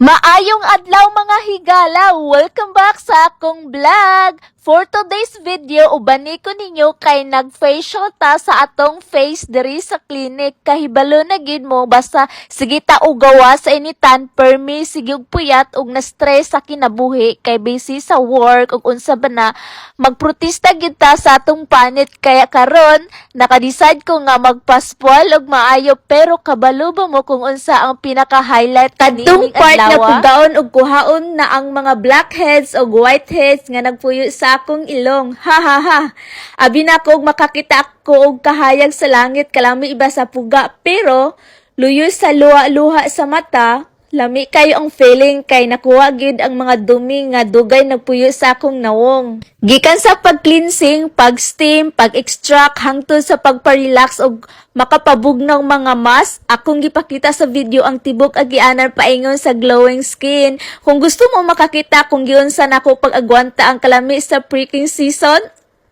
Maayong adlaw mga higala! Welcome back sa akong vlog! For today's video, ubani ko ninyo kay nag-facial ta sa atong face diri sa clinic. Kahibalo na gid mo, basta sige ta ugawa sa initan, permi, sige og puyat, og na-stress sa kinabuhi, kay busy sa work, og unsa ba na, magprotesta gid ta sa atong panit. Kaya karon naka-decide ko nga magpaspual og maayo, pero kabalo ba mo kung unsa ang pinaka-highlight kanining Part na adlaw? kugaon og kuhaon na ang mga blackheads o whiteheads nga nagpuyo sa akong ilong. Ha ha ha. Abi na ko og makakita ko og kahayag sa langit kalami iba sa puga, pero luyo sa luha-luha sa mata. Lami kayo ang feeling kay nakuha gid ang mga dumi nga dugay nagpuyo sa akong nawong. Gikan sa pag-cleansing, pag-steam, pag-extract hangtod sa pagpa-relax og makapabugnaw mga mask, akong gipakita sa video ang tibok agianan paingon sa glowing skin. Kung gusto mo makakita kung giunsa nako pag-agwanta ang kalami sa freaking season,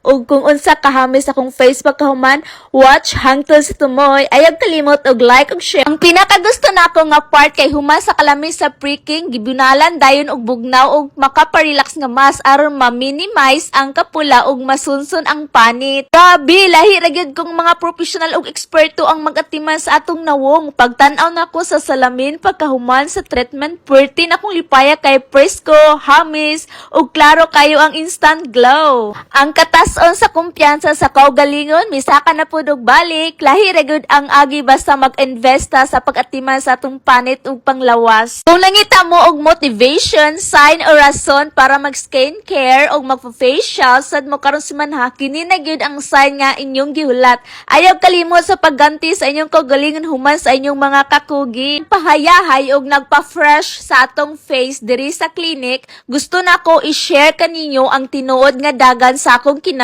ug kung unsa kahamis akong face pagkahuman, watch hangtod sa tumoy. Ayag kalimot og like ug share. Ang pinakagusto nako nga part kay human sa kalami sa freaking gibunalan dayon og bugnaw og makaparelax nga mas aron ma-minimize ang kapula ug masunson ang panit. Grabe, lahi ra gyud kung mga professional ug eksperto ang mag-atiman sa atong nawong. Pagtan-aw nako sa salamin pagkahuman sa treatment, perti na akong lipaya kay presko, hamis ug klaro kayo ang instant glow. Ang katas on sa kumpiyansa sa kaugalingon, misaka na pud og balik, lahi ra gyud ang agi basta mag-investa sa pag-atiman sa atong panit ug panglawas. Kung nangita mo og motivation, sign o rason para mag-skincare o magpa-facial sad mo karon simanha, kini na gyud ang sign nga inyong gihulat. Ayaw kalimot sa pagganti sa inyong kaugalingon human sa inyong mga kakugi. Pahayahay og nagpa-fresh sa atong face diri sa clinic, gusto nako i-share kaninyo ang tinuod nga dagan sa akong kinabuhi.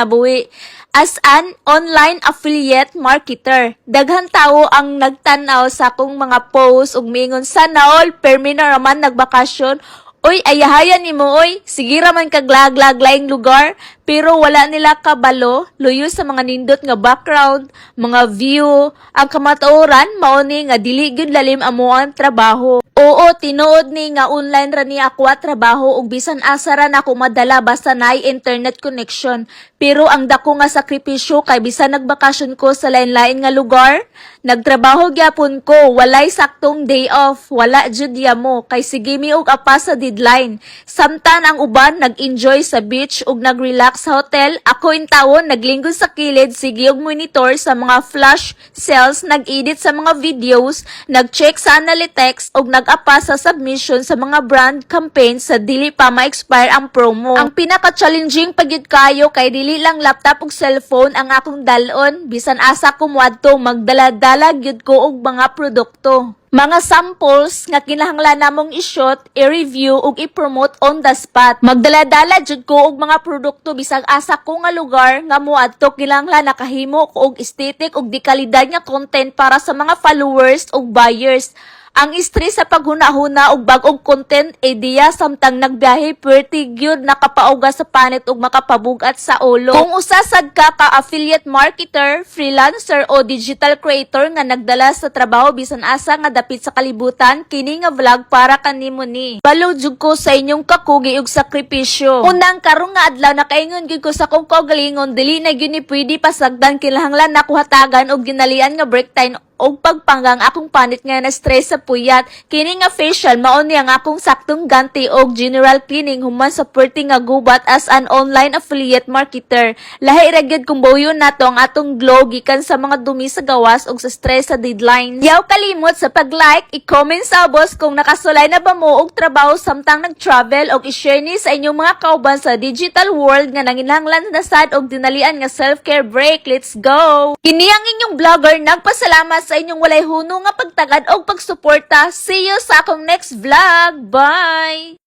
As an online affiliate marketer, daghang tao ang nagtanaw sa akong mga post ug miingon sana all permi na raman nagbakasyon. Oy, ayahayan ni mo, oy. Sige raman kaglag-lag laing lugar, pero wala nila kabalo, luyo sa mga nindot nga background, mga view, ang kamatuoran, mauni nga dili gyud lalim amo ang trabaho. Oo, tinuod ni nga online ra ni ako trabaho ug bisan asa ra nako madala basta naay internet connection. Pero ang dako nga sakripisyo kay bisan nagbakasyon ko sa lain-lain nga lugar, nagtrabaho gyapon ko, walay saktong day off, wala jud mo kay sige mi og apa sa deadline. Samtan ang uban nag-enjoy sa beach ug nag-relax sa hotel, ako intawon naglingkod sa kilid, sige og monitor sa mga flash sales, nag-edit sa mga videos, nag-check sa analytics ug nag-apa sa submission sa mga brand campaigns sa dili pa ma-expire ang promo. Ang pinaka-challenging pagyud kayo kay dili lang laptop ug cellphone ang akong dalon, bisan asa ko moadto magdala-dala gyud ko og mga produkto. Mga samples nga kinahanglan namong i-shoot, i-review ug i-promote on the spot. Magdala-dala jud ko og mga produkto bisag asa ko nga lugar nga moadto, kinahanglan nakahimo ko og aesthetic ug dekalidad nga content para sa mga followers ug buyers. Ang stress sa paghuna-huna og bag-ong content idea samtang nagbiyahe perti gyud nakapauga sa panit ug makapabugat sa ulo. Kung usa sad ka affiliate marketer, freelancer o digital creator nga nagdala sa trabaho bisan asa nga dapit sa kalibutan, kini nga vlog para kanimo ni. Balo jud ko sa inyong kakugi ug sakripisyo. Unang karong nga adlaw nakaingon gyud ko sa kong kaugalingon, dili na gyud ni pwede pasagdan, kinahanglan nako hatagan og ginalian nga break time og pagpanggang akong panit nga na stress sa puyat. Kini nga facial mao ni ang akong saktong ganti og general cleaning human sa perti nga gubat as an online affiliate marketer. Lahi ra gyud kung bawyon nato ang atong glow gikan sa mga dumi sa gawas og sa stress sa deadlines. Yaw kalimot sa pag-like, i-comment sa boss kung nakasulay na ba mo og trabaho samtang nag-travel og i-share ni sa inyong mga kauban sa digital world nga nanginahanglan na sad og dinalian nga self-care break. Let's go! Kini ang inyong vlogger nagpasalamat sa inyong walay huno nga pagtagad o pagsuporta. See you sa akong next vlog. Bye!